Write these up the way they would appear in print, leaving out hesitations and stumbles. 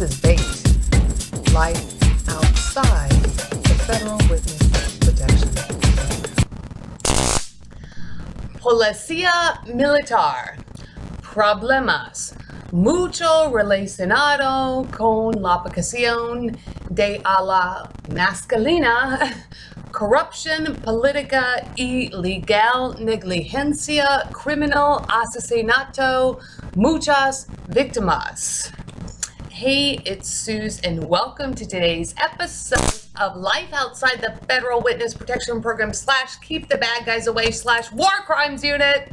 is bait. Life outside the Federal Witness Protection Program. Policía Militar. Problemas. Mucho relacionado con la aplicación de a la masculina. Corruption, política ilegal, negligencia, criminal, asesinato, muchas víctimas. Hey, it's Suze, and welcome to today's episode of Life Outside the Federal Witness Protection Program / Keep the Bad Guys Away / War Crimes Unit.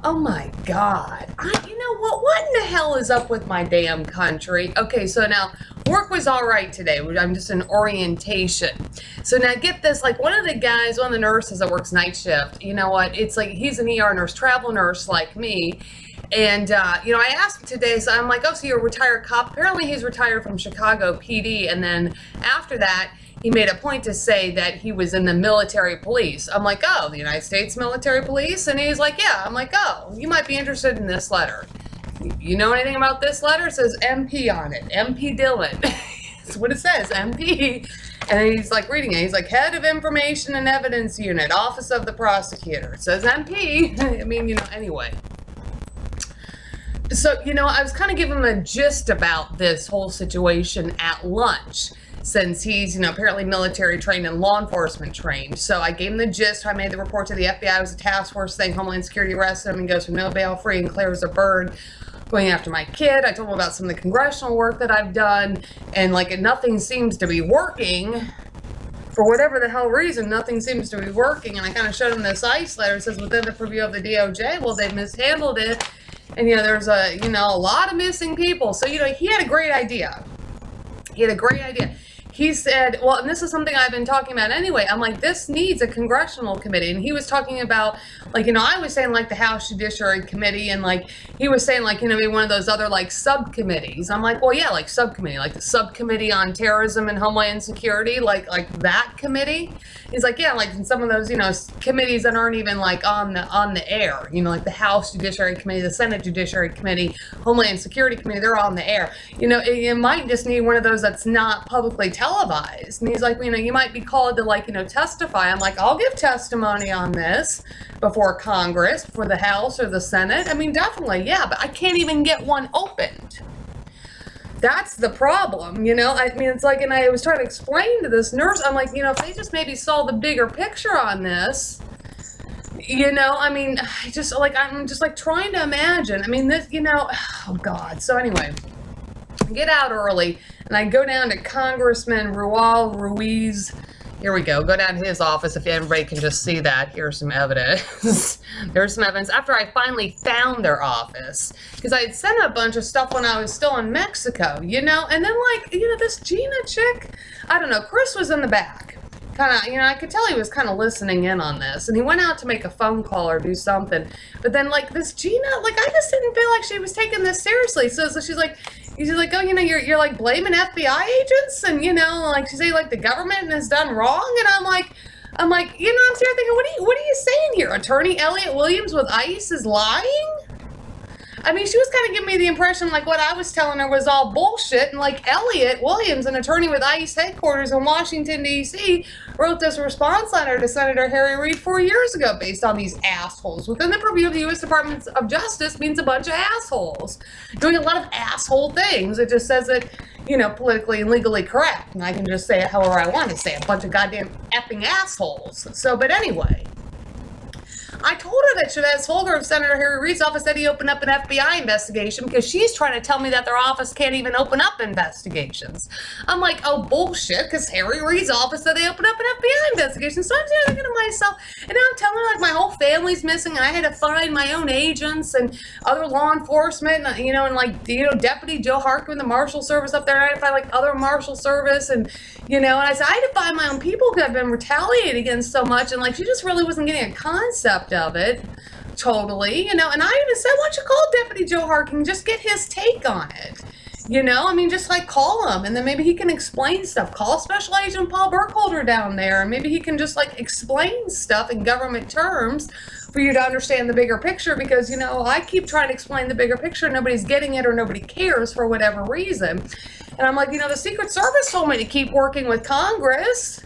Oh my God. You know what? What in the hell is up with my damn country? Okay, so now work was all right today. I'm just in orientation. So now get this, like one of the nurses that works night shift, you know what? It's like he's an ER nurse, travel nurse like me. And, you know, I asked him today, so I'm like, oh, so you're a retired cop? Apparently he's retired from Chicago PD. And then after that, he made a point to say that he was in the military police. I'm like, oh, the United States military police? And he's like, yeah. I'm like, oh, you might be interested in this letter. You know anything about this letter? It says MP on it. MP Dillon. That's what it says, MP. And he's like reading it. He's like, Head of Information and Evidence Unit, Office of the Prosecutor. It says MP. I mean, you know, anyway. So, you know, I was kind of giving him a gist about this whole situation at lunch, since he's, you know, apparently military trained and law enforcement trained. So I gave him the gist. I made the report to the FBI. It was a task force thing. Homeland Security arrested him and goes from no bail, free and clear as a bird, going after my kid. I told him about some of the congressional work that I've done, and like nothing seems to be working. For whatever the hell reason, nothing seems to be working. And I kind of showed him this ICE letter. It says within the purview of the DOJ. Well, they mishandled it. And, you know, there's a lot of missing people. So, you know, he had a great idea. He said, well, and this is something I've been talking about anyway. I'm like, this needs a congressional committee. And he was talking about, like, you know, I was saying, like, the House Judiciary Committee. And, like, he was saying, like, you know, maybe one of those other, like, subcommittees. I'm like, well, yeah, like, subcommittee. Like, the Subcommittee on Terrorism and Homeland Security. Like that committee. He's like, yeah, like, in some of those, you know, committees that aren't even, like, on the air. You know, like the House Judiciary Committee, the Senate Judiciary Committee, Homeland Security Committee, they're on the air. You know, you might just need one of those that's not publicly televised. And he's like, you know, you might be called to, like, you know, testify. I'm like, I'll give testimony on this before Congress, before the House or the Senate. I mean, definitely, yeah, but I can't even get one opened. That's the problem, you know? I mean, it's like, and I was trying to explain to this nurse, I'm like, you know, if they just maybe saw the bigger picture on this, you know, I mean, I'm just like trying to imagine. I mean, this, you know, oh God. So anyway, I get out early and I go down to Congressman Raul Ruiz. Here we go. Go down to his office if everybody can just see that. Here's some evidence. There's some evidence after I finally found their office. Because I had sent a bunch of stuff when I was still in Mexico, you know? And then, like, you know, this Gina chick, I don't know, Chris was in the back. Kind of, you know, I could tell he was kind of listening in on this. And he went out to make a phone call or do something. But then, like, this Gina, like, I just didn't feel like she was taking this seriously. So she's like, oh, you know, you're like blaming FBI agents, and, you know, like, she's saying, like, the government has done wrong. And I'm like, you know, I'm sitting there thinking, what are you saying here? Attorney Elliot Williams with ICE is lying? I mean, she was kind of giving me the impression like what I was telling her was all bullshit. And like Elliot Williams, an attorney with ICE headquarters in Washington, D.C., wrote this response letter to Senator Harry Reid 4 years ago based on these assholes. Within the purview of the U.S. Department of Justice means a bunch of assholes doing a lot of asshole things. It just says it, you know, politically and legally correct. And I can just say it however I want to say it. A bunch of goddamn effing assholes. So, but anyway. I told her that Chavez Folger of Senator Harry Reid's office said he opened up an FBI investigation because she's trying to tell me that their office can't even open up investigations. I'm like, oh, bullshit, because Harry Reid's office said they opened up an FBI investigation. So I'm thinking to myself, and now I'm telling her, like, my whole family's missing, and I had to find my own agents and other law enforcement, you know, and, like, you know, Deputy Joe Harkin, the Marshal Service up there, and I had to find, like, other Marshal Service, and, you know, and I said, I had to find my own people because I've been retaliated against so much, and, like, she just really wasn't getting a concept of it totally, you know. And I even said, why don't you call Deputy Joe Harkin, just get his take on it, you know? I mean, just like call him and then maybe he can explain stuff. Call Special Agent Paul Burkholder down there and maybe he can just like explain stuff in government terms for you to understand the bigger picture, because, you know, I keep trying to explain the bigger picture. Nobody's getting it, or nobody cares for whatever reason. And I'm like, you know, the Secret Service told me to keep working with Congress.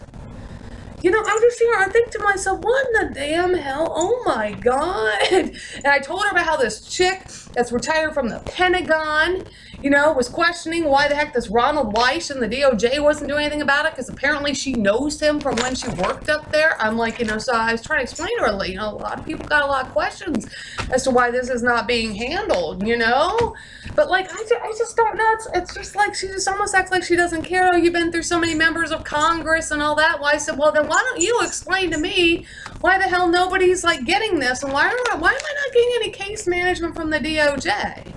You know, I'm just here, I think to myself, what in the damn hell? Oh my God. And I told her about how this chick that's retired from the Pentagon, you know, was questioning why the heck this Ronald Weiss and the DOJ wasn't doing anything about it, because apparently she knows him from when she worked up there. I'm like, you know, so I was trying to explain to her, you know, a lot of people got a lot of questions as to why this is not being handled, you know? But like, I just don't know. It's just like, she just almost acts like she doesn't care. Oh, you've been through so many members of Congress and all that. Well, I said, well, then why don't you explain to me why the hell nobody's like getting this, and why am I not getting any case management from the DOJ?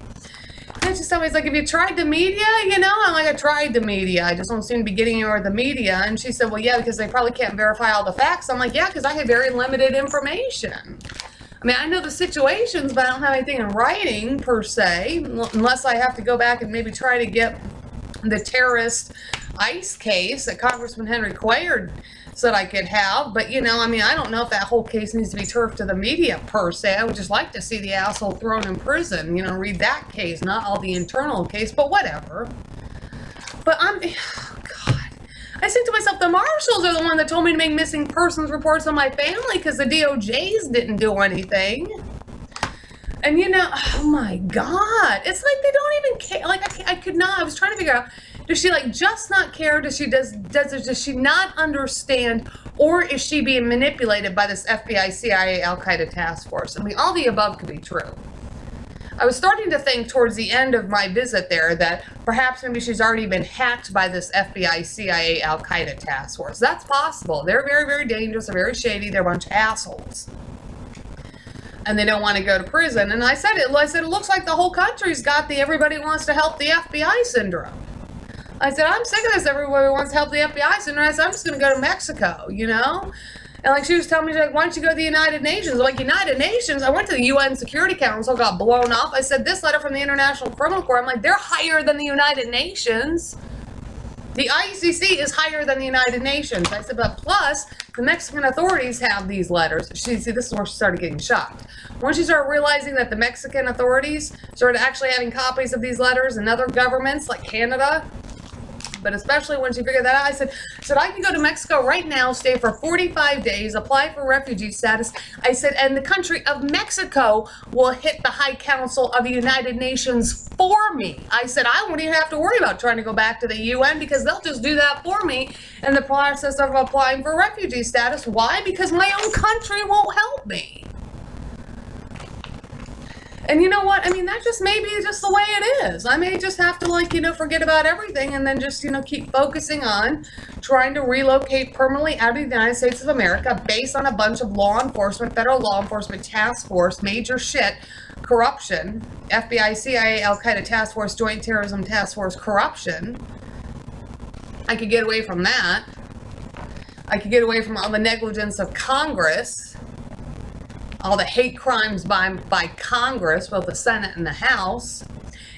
And just somebody's like, have you tried the media? You know, I'm like, I tried the media. I just don't seem to be getting anywhere with the media. And she said, well, yeah, because they probably can't verify all the facts. I'm like, yeah, because I have very limited information. I mean, I know the situations, but I don't have anything in writing per se, unless I have to go back and maybe try to get the terrorist ICE case that Congressman Henry Cuellar said I could have. But, you know, I mean, I don't know if that whole case needs to be turfed to the media per se. I would just like to see the asshole thrown in prison, you know, read that case, not all the internal case, but whatever. But oh God. I think to myself, the marshals are the one that told me to make missing persons reports on my family, because the DOJs didn't do anything. And, you know, oh my God, it's like they don't even care. Like, I could not, I was trying to figure out, does she like just not care? Does she not understand? Or is she being manipulated by this FBI, CIA, Al-Qaeda task force? I mean, all the above could be true. I was starting to think towards the end of my visit there that perhaps maybe she's already been hacked by this FBI, CIA, Al-Qaeda task force. That's possible. They're very, very dangerous. They're very shady. They're a bunch of assholes. And they don't want to go to prison. And I said, it looks like the whole country's got the everybody wants to help the FBI syndrome. I said, I'm sick of this. Everybody wants to help the FBI syndrome. I said, I'm just going to go to Mexico, you know? And like, she was telling me, she's like, why don't you go to the United Nations? I'm like, United Nations? I went to the UN Security Council, got blown off. I said, this letter from the International Criminal Court, I'm like, they're higher than the United Nations. The ICC is higher than the United Nations. I said, but plus, the Mexican authorities have these letters. See, this is where she started getting shocked. Once she started realizing that the Mexican authorities started actually having copies of these letters, and other governments like Canada, but especially when she figured that out, I said, I can go to Mexico right now, stay for 45 days, apply for refugee status. I said, and the country of Mexico will hit the High Council of the United Nations for me. I said, I won't even have to worry about trying to go back to the UN, because they'll just do that for me in the process of applying for refugee status. Why? Because my own country won't help me. And you know what? I mean, that just may be just the way it is. I may just have to, like, you know, forget about everything and then just, you know, keep focusing on trying to relocate permanently out of the United States of America based on a bunch of law enforcement, federal law enforcement task force, major shit, corruption, FBI, CIA, Al-Qaeda task force, joint terrorism task force, corruption. I could get away from that. I could get away from all the negligence of Congress, all the hate crimes by Congress, both the Senate and the House.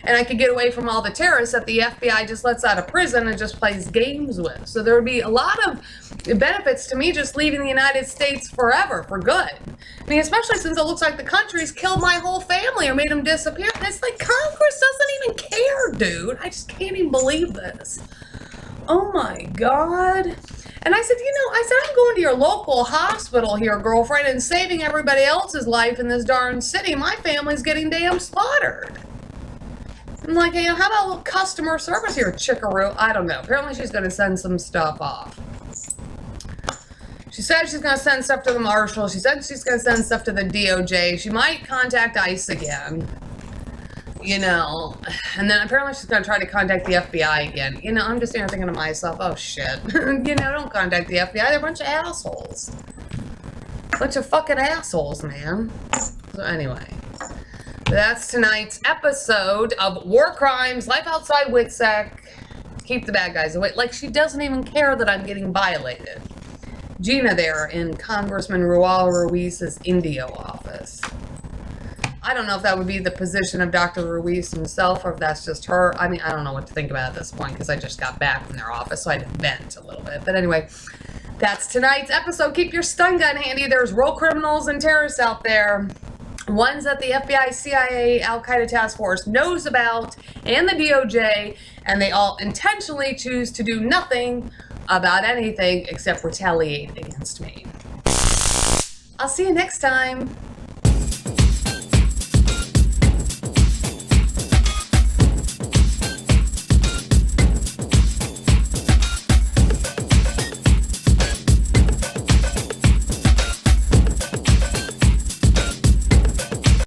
And I could get away from all the terrorists that the FBI just lets out of prison and just plays games with. So there would be a lot of benefits to me just leaving the United States forever, for good. I mean, especially since it looks like the country's killed my whole family or made them disappear. And it's like, Congress doesn't even care, dude. I just can't even believe this. Oh my God. And I said, I'm going to your local hospital here, girlfriend, and saving everybody else's life in this darn city. My family's getting damn slaughtered. I'm like, hey, how about a little customer service here, chickaroo? I don't know. Apparently she's going to send some stuff off. She said she's going to send stuff to the marshal. She said she's going to send stuff to the DOJ. She might contact ICE again. You know, and then apparently she's going to try to contact the FBI again. You know, I'm just thinking to myself, oh shit. You know, don't contact the FBI. They're a bunch of assholes. Bunch of fucking assholes, man. So anyway, that's tonight's episode of War Crimes, Life Outside WITSEC. Keep the bad guys away. Like, she doesn't even care that I'm getting violated. Gina there in Congressman Raul Ruiz's Indio office. I don't know if that would be the position of Dr. Ruiz himself, or if that's just her. I mean, I don't know what to think about at this point, because I just got back from their office, so I had to vent a little bit. But anyway, That's tonight's episode. Keep your stun gun handy. There's real criminals and terrorists out there. Ones that the FBI, CIA, Al-Qaeda task force knows about, and the DOJ, and they all intentionally choose to do nothing about anything except retaliate against me. I'll see you next time.